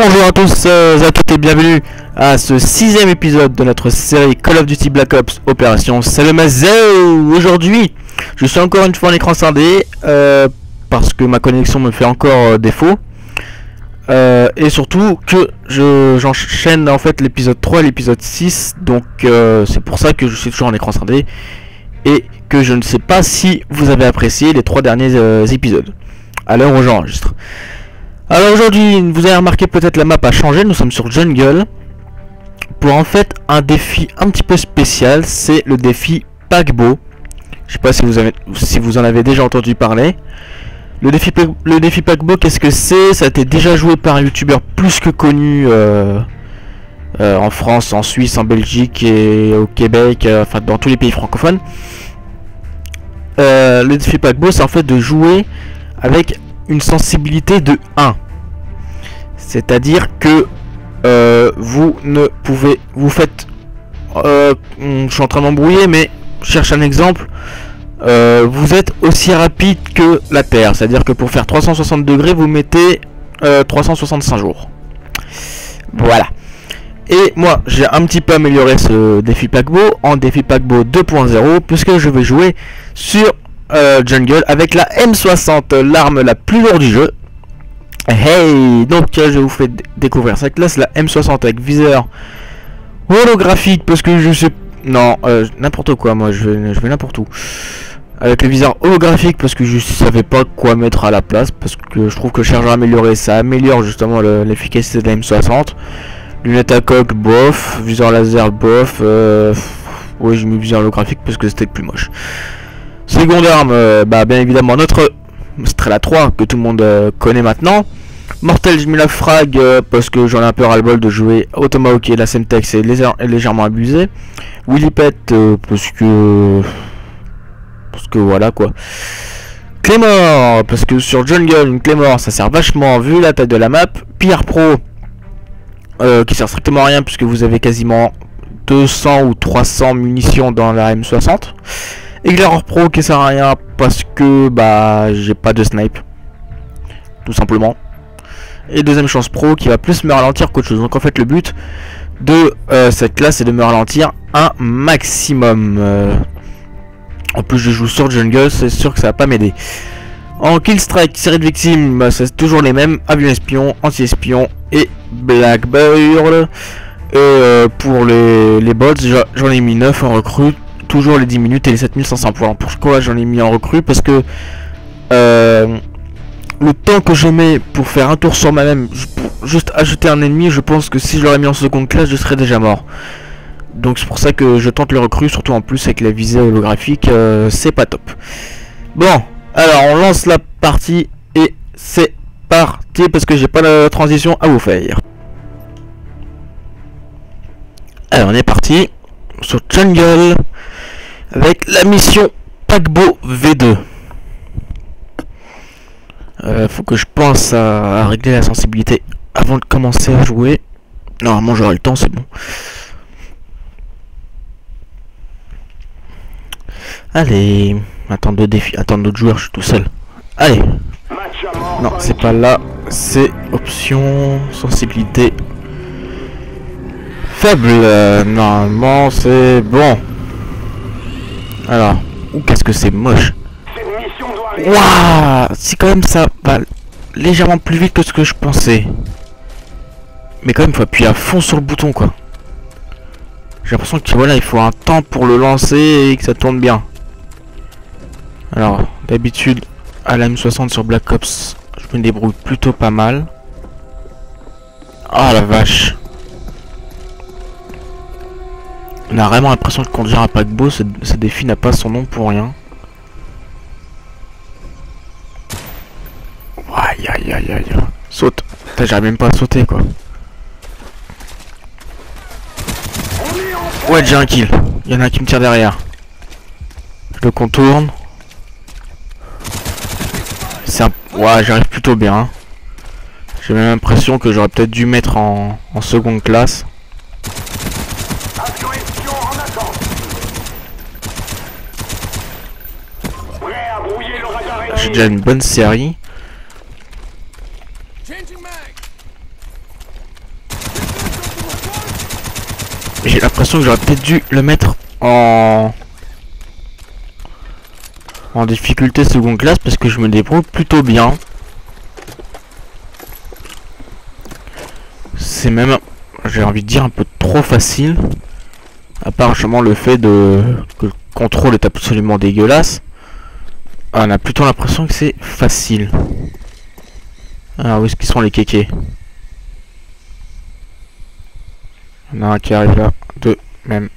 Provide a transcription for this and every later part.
Bonjour à tous à toutes et bienvenue à ce 6ème épisode de notre série Call of Duty Black Ops Opération Salemazoo. Aujourd'hui, je suis encore une fois en écran scindé parce que ma connexion me fait encore défaut. Et surtout que j'enchaîne en fait l'épisode 3 et l'épisode 6. Donc c'est pour ça que je suis toujours en écran scindé. Et que je ne sais pas si vous avez apprécié les 3 derniers épisodes à l'heure où j'enregistre. Alors aujourd'hui, vous avez remarqué peut-être la map a changé, nous sommes sur Jungle pour en fait un défi un petit peu spécial, c'est le défi paquebot. Je sais pas si vous en avez déjà entendu parler. Le défi paquebot, qu'est-ce que c'est? Ça a été déjà joué par un youtubeur plus que connu en France, en Suisse, en Belgique et au Québec, enfin dans tous les pays francophones. Le défi paquebot, c'est en fait de jouer avec une sensibilité de 1, c'est-à-dire que vous faites je suis en train d'embrouiller mais je cherche un exemple. Vous êtes aussi rapide que la Terre, c'est-à-dire que pour faire 360 degrés vous mettez 365 jours. Voilà. Et moi j'ai un petit peu amélioré ce défi paquebot en défi paquebot 2.0 puisque je vais jouer sur Jungle avec la M60, l'arme la plus lourde du jeu. Hey, donc je vous fais découvrir cette classe, la M60 avec viseur holographique parce que je sais non n'importe quoi, moi je vais n'importe où avec le viseur holographique parce que je savais pas quoi mettre à la place, parce que je trouve que chargeur amélioré ça améliore justement l'efficacité de la M60. Lunettes à coque bof, viseur laser bof, oui j'ai mis viseur holographique parce que c'était le plus moche. Seconde arme, bien évidemment notre Strela 3 que tout le monde connaît maintenant. Mortel, je mets la frag parce que j'en ai un peu ras-le-bol de jouer au Tomahawk et la Semtex est légèrement abusé. Willy Pet parce que voilà quoi. Claymore parce que sur Jungle une Claymore ça sert vachement vu la taille de la map. Pierre Pro qui sert strictement à rien puisque vous avez quasiment 200 ou 300 munitions dans la M60. Éclaireur Pro qui sert à rien parce que j'ai pas de snipe tout simplement. Et deuxième chance Pro qui va plus me ralentir qu'autre chose. Donc en fait le but de cette classe c'est de me ralentir un maximum. En plus je joue sur Jungle, c'est sûr que ça va pas m'aider. En kill strike, série de victimes, c'est toujours les mêmes: avion espion, anti-espion et Blackbird. Et pour les bots, j'en ai mis 9 en recrute. Toujours les 10 minutes et les 7500 points. Pourquoi j'en ai mis en recrue? Parce que le temps que je mets pour faire un tour sur moi-même, juste ajouter un ennemi, je pense que si je l'aurais mis en seconde classe, je serais déjà mort. Donc c'est pour ça que je tente le recrue, surtout en plus avec la visée holographique, c'est pas top. Bon, alors on lance la partie et c'est parti parce que j'ai pas la transition à vous faire. Alors on est parti sur Jungle avec la mission paquebot V2. Faut que je pense à régler la sensibilité avant de commencer à jouer. Normalement j'aurai le temps, c'est bon. Allez, attends d'autres défis, attends d'autres joueurs, je suis tout seul. Allez. Non, c'est pas là, c'est option sensibilité faible. Normalement c'est bon. Alors, qu'est-ce que c'est moche. Waouh, c'est quand même ça va légèrement plus vite que ce que je pensais. Mais quand même, il faut appuyer à fond sur le bouton quoi. J'ai l'impression que voilà, il faut un temps pour le lancer et que ça tourne bien. Alors, d'habitude, à la M60 sur Black Ops, je me débrouille plutôt pas mal. Ah la vache. On a vraiment l'impression de conduire un paquebot, ce défi n'a pas son nom pour rien. Aïe aïe aïe aïe. Saute. J'arrive même pas à sauter quoi. Ouais, j'ai un kill. Il y en a un qui me tire derrière. Je le contourne. C'est un... Ouais, j'arrive plutôt bien. J'ai même l'impression que j'aurais peut-être dû mettre en seconde classe. J'ai déjà une bonne série. J'ai l'impression que j'aurais peut-être dû le mettre en difficulté seconde classe parce que je me débrouille plutôt bien. C'est même, j'ai envie de dire, un peu trop facile. À part justement le fait que le contrôle est absolument dégueulasse. On a plutôt l'impression que c'est facile. Ah, où est-ce qu'ils sont les kékés? Il y en a un qui arrive là, deux même.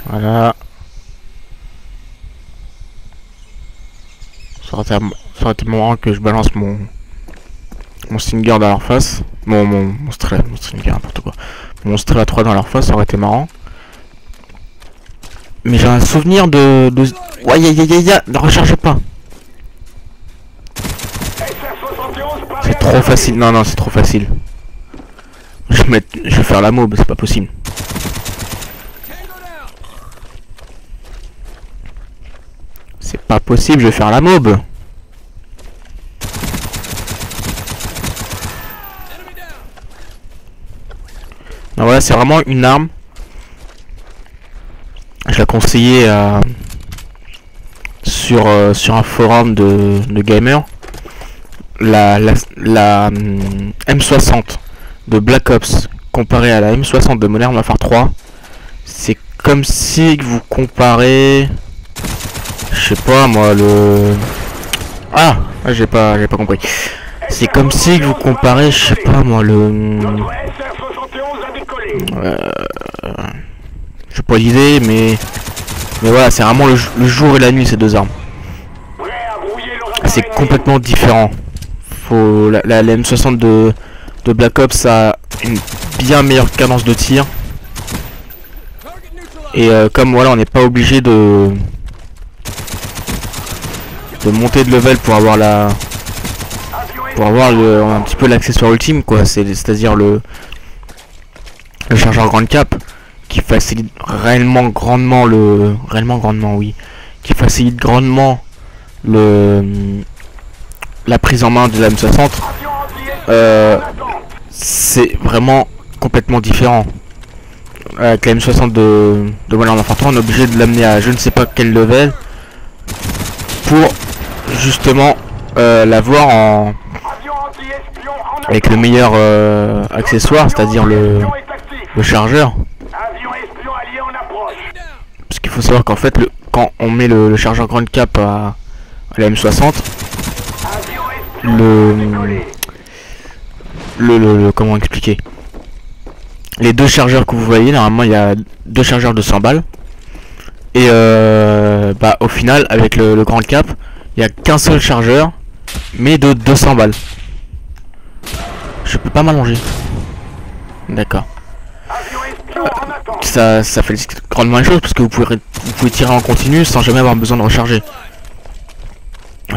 Voilà. Ça aurait été marrant que je balance mon Stinger dans leur face. Mon Stinger, n'importe quoi. Mon Strela 3 dans leur face, ça aurait été marrant. Mais j'ai un souvenir de... Ouais, ne rechargez pas. C'est trop facile. Non, c'est trop facile. Je vais faire la mob, c'est pas possible. C'est pas possible, je vais faire la mob. Non, voilà, c'est vraiment une arme. Je l'ai conseillé sur un forum de gamers. La M60 de Black Ops comparée à la M60 de Modern Warfare 3, c'est comme si vous comparez, je sais pas moi, le... Ah, j'ai pas compris. C'est comme si vous comparez, je sais pas moi, le... j'ai pas d'idée, mais voilà, c'est vraiment le jour et la nuit, ces deux armes. C'est complètement différent. La M60 de Black Ops a une bien meilleure cadence de tir. Et comme voilà, on n'est pas obligé de monter de level pour avoir un petit peu l'accessoire ultime, quoi. C'est-à-dire le chargeur grande cap, qui facilite grandement la prise en main de la M60. C'est vraiment complètement différent. Avec la M60 de Modern Warfare 3, on est obligé de l'amener à je ne sais pas quel level pour justement l'avoir avec le meilleur accessoire, c'est-à-dire le chargeur. Parce qu'il faut savoir qu'en fait, quand on met le chargeur grande cap à la M60, comment expliquer, les deux chargeurs que vous voyez, normalement il y a deux chargeurs de 100 balles, et au final avec le grand cap il n'y a qu'un seul chargeur mais de 200 balles. Je peux pas m'allonger, d'accord. Ça fait grandement les choses parce que vous pouvez tirer en continu sans jamais avoir besoin de recharger.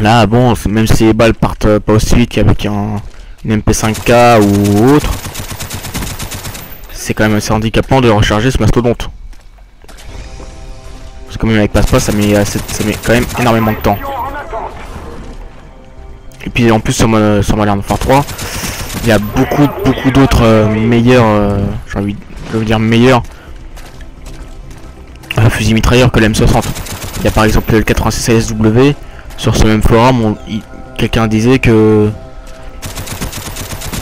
Là bon, même si les balles partent pas aussi vite qu'avec une MP5K ou autre, c'est quand même assez handicapant de recharger ce mastodonte. Parce que même avec passe-passe, ça met quand même énormément de temps. Et puis en plus sur Modern Warfare 3, il y a beaucoup d'autres meilleurs, j'ai envie de dire meilleurs fusils mitrailleurs que la M60. Il y a par exemple le 86 LSW. Sur ce même forum, quelqu'un disait que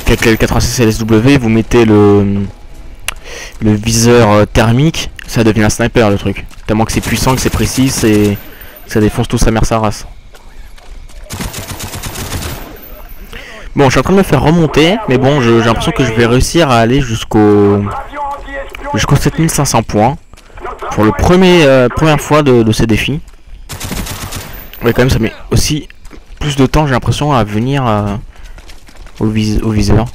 avec le 86 LSW, vous mettez le viseur thermique, ça devient un sniper le truc. Tellement que c'est puissant, que c'est précis, ça défonce tout sa mère sa race. Bon, je suis en train de me faire remonter, mais bon, j'ai l'impression que je vais réussir à aller jusqu'aux 7500 points pour le première fois de ces défis. Ouais, quand même, ça met aussi plus de temps, j'ai l'impression, à venir au viseur.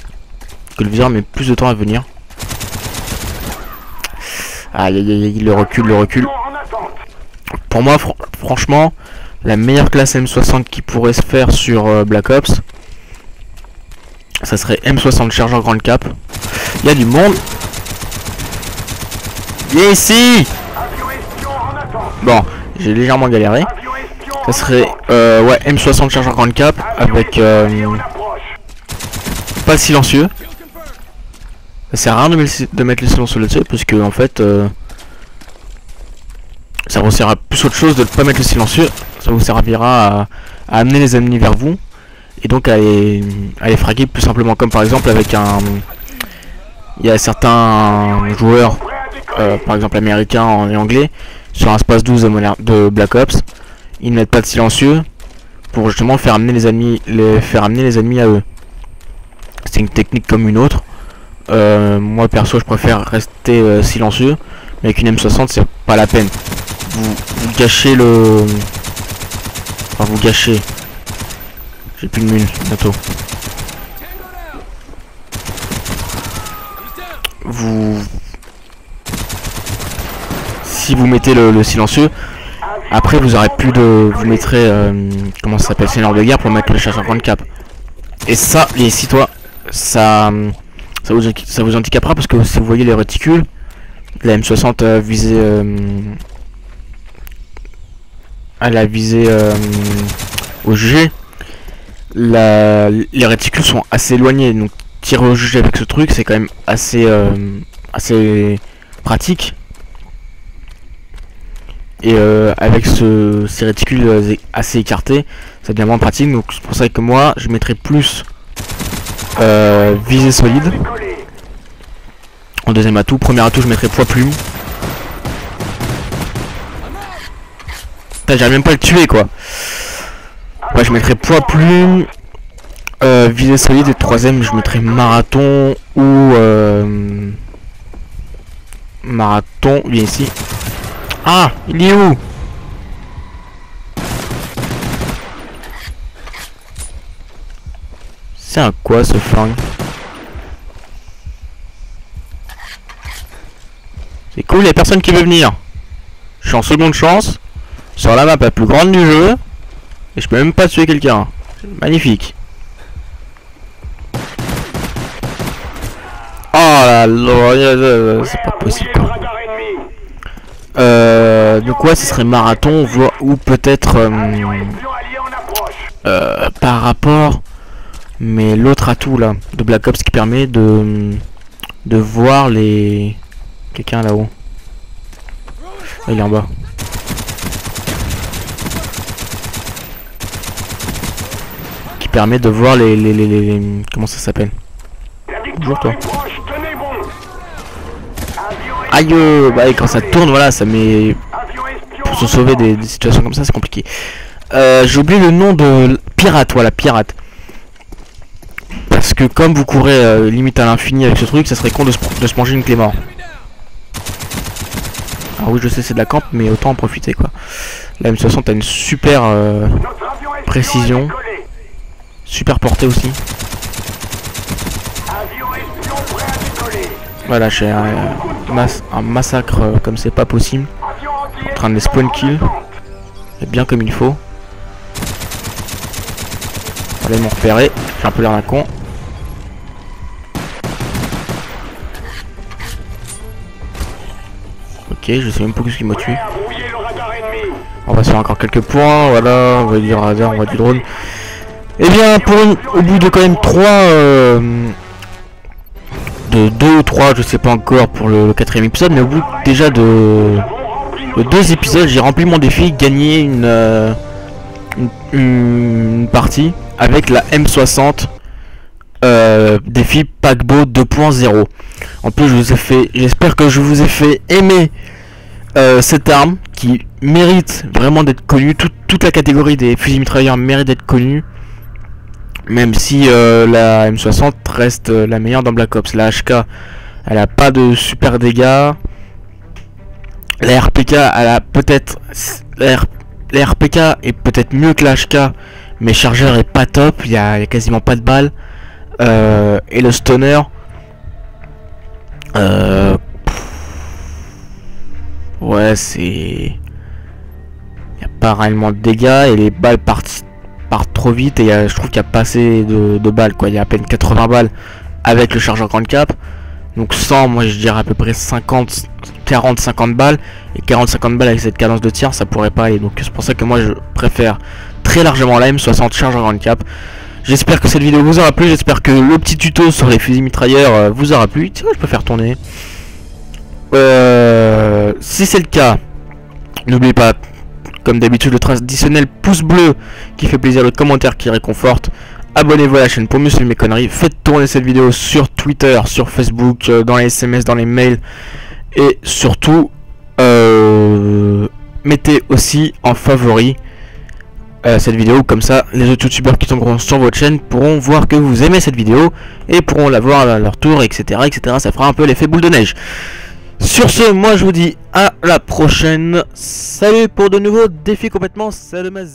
Que le viseur met plus de temps à venir. Aïe aïe aïe, le recul. Pour moi, franchement, la meilleure classe M60 qui pourrait se faire sur Black Ops, ça serait M60 chargeur grande cap. Il y a du monde. Viens ici. Bon, j'ai légèrement galéré. Ça serait ouais, M60 chargeur grande cap avec pas le silencieux. Ça sert à rien de mettre le silencieux là-dessus parce que en fait ça vous servira plus autre chose de ne pas mettre le silencieux. Ça vous servira à amener les ennemis vers vous et donc à les fraguer plus simplement, comme par exemple avec un... Il y a certains joueurs par exemple américains et anglais sur un space 12 de Black Ops, ils ne mettent pas de silencieux pour justement faire amener les ennemis, à eux. C'est une technique comme une autre. Moi perso je préfère rester silencieux, mais avec une M60 c'est pas la peine. Vous gâchez le... Enfin vous gâchez. J'ai plus de mule bientôt. Si vous mettez le silencieux, après vous aurez plus de... Vous mettrez... comment ça s'appelle, Seigneur de guerre pour mettre le chasseur grande cap. Et ça, les citoyens, ça vous handicapera parce que si vous voyez les réticules, la M60 visée... elle a visé au jugé. Les réticules sont assez éloignés, donc tirer au jugé avec ce truc c'est quand même assez pratique. Et avec ces réticules assez écartés, ça devient vraiment pratique. Donc c'est pour ça que moi je mettrais plus visée solide en deuxième atout. Premier atout je mettrais poids plume. J'arrive même pas à le tuer quoi. Ouais, je mettrais poids plume, visée solide, et troisième je mettrais marathon ou marathon. Viens ici. Ah, il est où? C'est un quoi ce flingue? C'est cool, il y a personne qui veut venir. Je suis en seconde chance sur la map la plus grande du jeu et je peux même pas tuer quelqu'un. C'est magnifique. Oh là là, c'est pas possible quoi. Donc ouais, ce serait marathon, ou peut-être par rapport, mais l'autre atout là de Black Ops qui permet de voir les... Quelqu'un là-haut. Ah, il est en bas. Qui permet de voir les comment ça s'appelle? Bonjour toi. Aïe, bah et quand ça tourne, voilà, ça met... Pour se sauver des situations comme ça, c'est compliqué. J'ai oublié le nom de... Pirate, voilà, pirate. Parce que comme vous courez limite à l'infini avec ce truc, ça serait con de se manger une clé mort. Alors oui, je sais c'est de la camp, mais autant en profiter quoi. La M60 a une super précision. Super portée aussi. Voilà, j'ai un massacre comme c'est pas possible. En train de les spawn kill. Et bien comme il faut. Allez m'ont repéré. J'ai un peu l'air d'un con. Ok, je sais même pas ce qui m'a tué. On va se faire encore quelques points. Voilà, on va du radar, on va du drone. Et bien, au bout de quand même 3... de 2 ou 3, je sais pas encore pour le 4ème épisode, mais au bout déjà de 2 épisodes, j'ai rempli mon défi, gagné une partie avec la M60 défi paquebot 2.0. En plus, je vous ai fait, j'espère que je vous ai fait aimer cette arme qui mérite vraiment d'être connue. Toute la catégorie des fusils mitrailleurs mérite d'être connue. Même si la M60 reste la meilleure dans Black Ops. La HK, elle a pas de super dégâts. La RPK, elle a peut-être... La RPK est peut-être mieux que la HK, mais chargeur est pas top. Il y a quasiment pas de balles. Et le stunner... ouais, c'est... Il n'y a pas réellement de dégâts et les balles partent trop vite et je trouve qu'il n'y a pas assez de balles quoi. Il y a à peine 80 balles avec le chargeur grande cap, donc 100, moi je dirais à peu près 50 40-50 balles, et 40-50 balles avec cette cadence de tir, ça pourrait pas aller. Donc c'est pour ça que moi je préfère très largement la M60 chargeur Grand Cap. J'espère que cette vidéo vous aura plu, j'espère que le petit tuto sur les fusils mitrailleurs vous aura plu. Tiens, je peux faire tourner. Si c'est le cas, n'oubliez pas, comme d'habitude, le traditionnel pouce bleu qui fait plaisir, le commentaire qui réconforte. Abonnez-vous à la chaîne pour mieux suivre mes conneries. Faites tourner cette vidéo sur Twitter, sur Facebook, dans les SMS, dans les mails. Et surtout, mettez aussi en favori cette vidéo. Comme ça, les autres youtubeurs qui tomberont sur votre chaîne pourront voir que vous aimez cette vidéo et pourront la voir à leur tour, etc. etc. Ça fera un peu l'effet boule de neige. Sur ce, moi je vous dis à la prochaine. Salut pour de nouveaux défis complètement. Salut ma